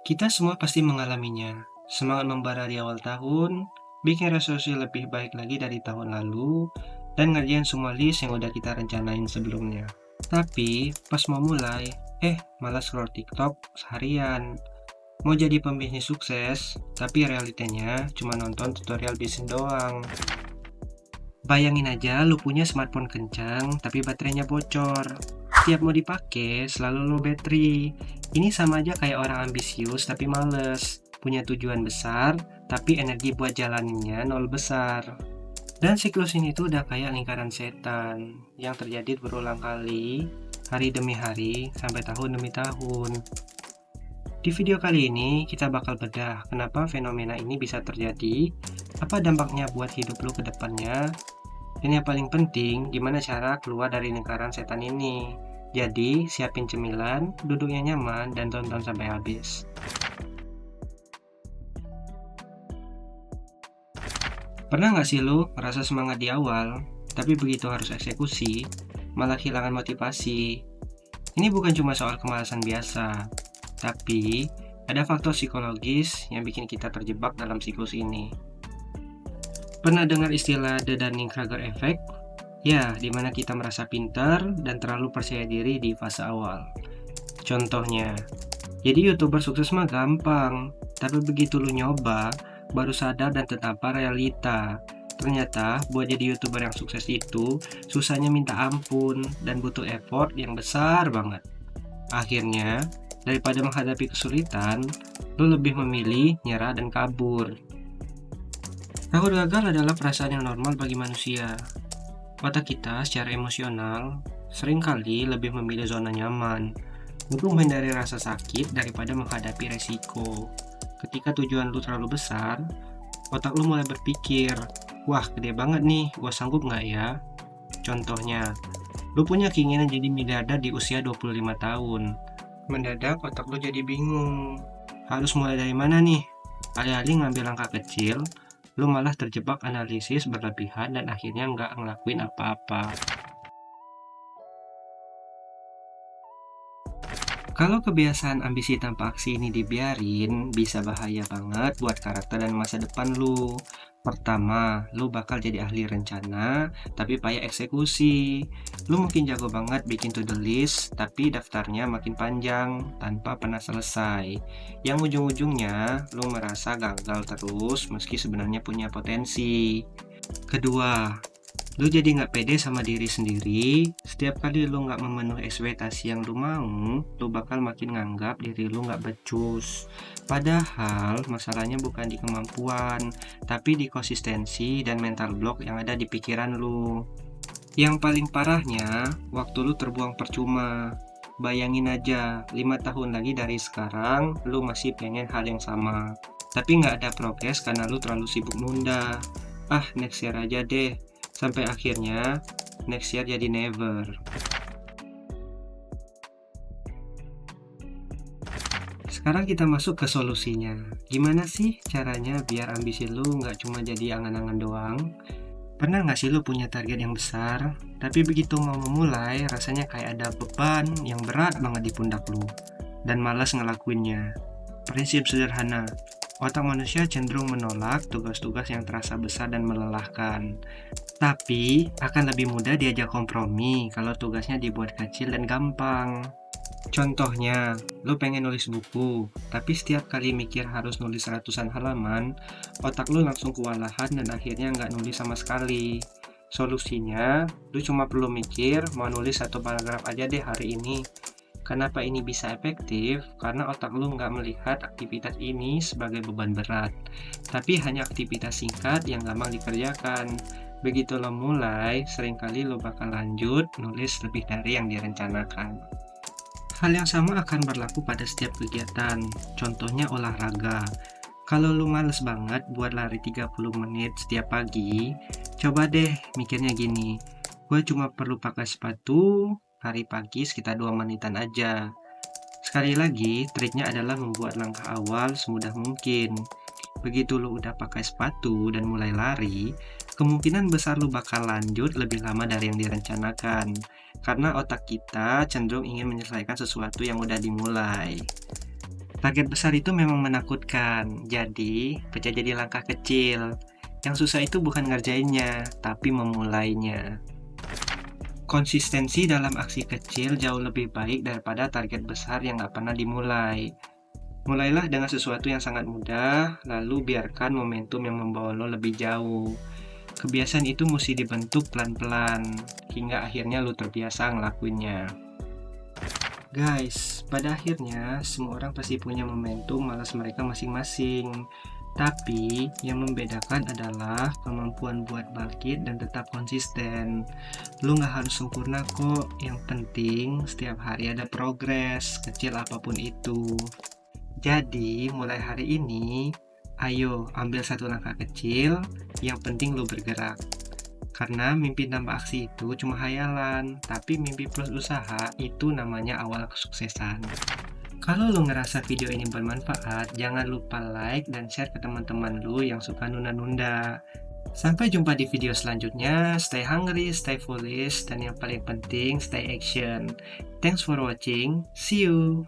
Kita semua pasti mengalaminya. Semangat membara di awal tahun, bikin resolusi lebih baik lagi dari tahun lalu, dan ngerjain semua list yang udah kita rencanain sebelumnya. Tapi, pas mau mulai, malah scroll TikTok seharian. Mau jadi pembisnis sukses, tapi realitanya cuma nonton tutorial bisnis doang. Bayangin aja lu punya smartphone kencang, tapi baterainya bocor. Tiap mau dipakai, selalu low battery. Ini sama aja kayak orang ambisius tapi males. Punya tujuan besar, tapi energi buat jalaninnya nol besar. Dan siklus ini tuh udah kayak lingkaran setan yang terjadi berulang kali, hari demi hari, sampai tahun demi tahun. Di video kali ini, kita bakal bedah kenapa fenomena ini bisa terjadi, apa dampaknya buat hidup lu ke depannya, dan yang paling penting, gimana cara keluar dari lingkaran setan ini. Jadi, siapin cemilan, duduknya nyaman, dan tonton sampai habis. Pernah nggak sih lu ngerasa semangat di awal, tapi begitu harus eksekusi, malah kehilangan motivasi? Ini bukan cuma soal kemalasan biasa, tapi ada faktor psikologis yang bikin kita terjebak dalam siklus ini. Pernah dengar istilah The Dunning-Kruger Effect? Ya, di mana kita merasa pintar dan terlalu percaya diri di fase awal. Contohnya, jadi YouTuber sukses mah gampang, tapi begitu lu nyoba, baru sadar dan tertampar realita. Ternyata, buat jadi YouTuber yang sukses itu, susahnya minta ampun dan butuh effort yang besar banget. Akhirnya, daripada menghadapi kesulitan, lu lebih memilih nyerah dan kabur. Takut gagal adalah perasaan yang normal bagi manusia. Otak kita secara emosional seringkali lebih memilih zona nyaman untuk menghindari rasa sakit daripada menghadapi resiko. Ketika tujuan lu terlalu besar, otak lu mulai berpikir, wah gede banget nih, gua sanggup nggak ya? Contohnya, lu punya keinginan jadi miliarder di usia 25 tahun. Mendadak otak lu jadi bingung. Harus mulai dari mana nih? Alih-alih ngambil langkah kecil, lu malah terjebak analisis berlebihan dan akhirnya nggak ngelakuin apa-apa. Kalau kebiasaan ambisi tanpa aksi ini dibiarin, bisa bahaya banget buat karakter dan masa depan lu. Pertama, lu bakal jadi ahli rencana, tapi payah eksekusi. Lu mungkin jago banget bikin to-do list, tapi daftarnya makin panjang, tanpa pernah selesai. Yang ujung-ujungnya, lu merasa gagal terus, meski sebenarnya punya potensi. Kedua, lu jadi nggak pede sama diri sendiri. Setiap kali lu nggak memenuhi ekspektasi yang lu mau, lu bakal makin nganggap diri lu nggak becus. Padahal masalahnya bukan di kemampuan, tapi di konsistensi dan mental block yang ada di pikiran lu. Yang paling parahnya, waktu lu terbuang percuma. Bayangin aja, 5 tahun lagi dari sekarang, lu masih pengen hal yang sama. Tapi nggak ada progres karena lu terlalu sibuk nunda. Ah, next year aja deh. Sampai akhirnya, next year jadi never. Sekarang kita masuk ke solusinya. Gimana sih caranya biar ambisi lu nggak cuma jadi angan-angan doang? Pernah nggak sih lu punya target yang besar, tapi begitu mau memulai, rasanya kayak ada beban yang berat banget di pundak lu, dan malas ngelakuinnya. Prinsip sederhana, otak manusia cenderung menolak tugas-tugas yang terasa besar dan melelahkan. Tapi, akan lebih mudah diajak kompromi kalau tugasnya dibuat kecil dan gampang. Contohnya, lu pengen nulis buku, tapi setiap kali mikir harus nulis ratusan halaman, otak lu langsung kewalahan dan akhirnya nggak nulis sama sekali. Solusinya, lu cuma perlu mikir mau nulis satu paragraf aja deh hari ini. Kenapa ini bisa efektif? Karena otak lu nggak melihat aktivitas ini sebagai beban berat, tapi hanya aktivitas singkat yang gampang dikerjakan. Begitu lo mulai, seringkali lo bakal lanjut nulis lebih dari yang direncanakan. Hal yang sama akan berlaku pada setiap kegiatan, contohnya olahraga. Kalau lu males banget buat lari 30 menit setiap pagi, coba deh mikirnya gini, gue cuma perlu pakai sepatu, lari pagi sekitar 2 menitan aja. Sekali lagi, triknya adalah membuat langkah awal semudah mungkin. Begitu lu udah pakai sepatu dan mulai lari, kemungkinan besar lu bakal lanjut lebih lama dari yang direncanakan. Karena otak kita cenderung ingin menyelesaikan sesuatu yang udah dimulai. Target besar itu memang menakutkan, jadi pecah jadi langkah kecil. Yang susah itu bukan ngerjainnya, tapi memulainya. Konsistensi dalam aksi kecil jauh lebih baik daripada target besar yang nggak pernah dimulai. Mulailah dengan sesuatu yang sangat mudah, lalu biarkan momentum yang membawa lo lebih jauh. Kebiasaan itu mesti dibentuk pelan-pelan, hingga akhirnya lo terbiasa ngelakuinnya. Guys, pada akhirnya semua orang pasti punya momentum malas mereka masing-masing. Tapi yang membedakan adalah kemampuan buat bangkit dan tetap konsisten. Lu nggak harus sempurna kok, yang penting setiap hari ada progres, kecil apapun itu. Jadi, mulai hari ini, ayo ambil satu langkah kecil, yang penting lu bergerak. Karena mimpi tanpa aksi itu cuma hayalan, tapi mimpi plus usaha itu namanya awal kesuksesan. Kalau lu ngerasa video ini bermanfaat, jangan lupa like dan share ke teman-teman lu yang suka nunda-nunda. Sampai jumpa di video selanjutnya. Stay hungry, stay foolish, dan yang paling penting, stay action. Thanks for watching. See you.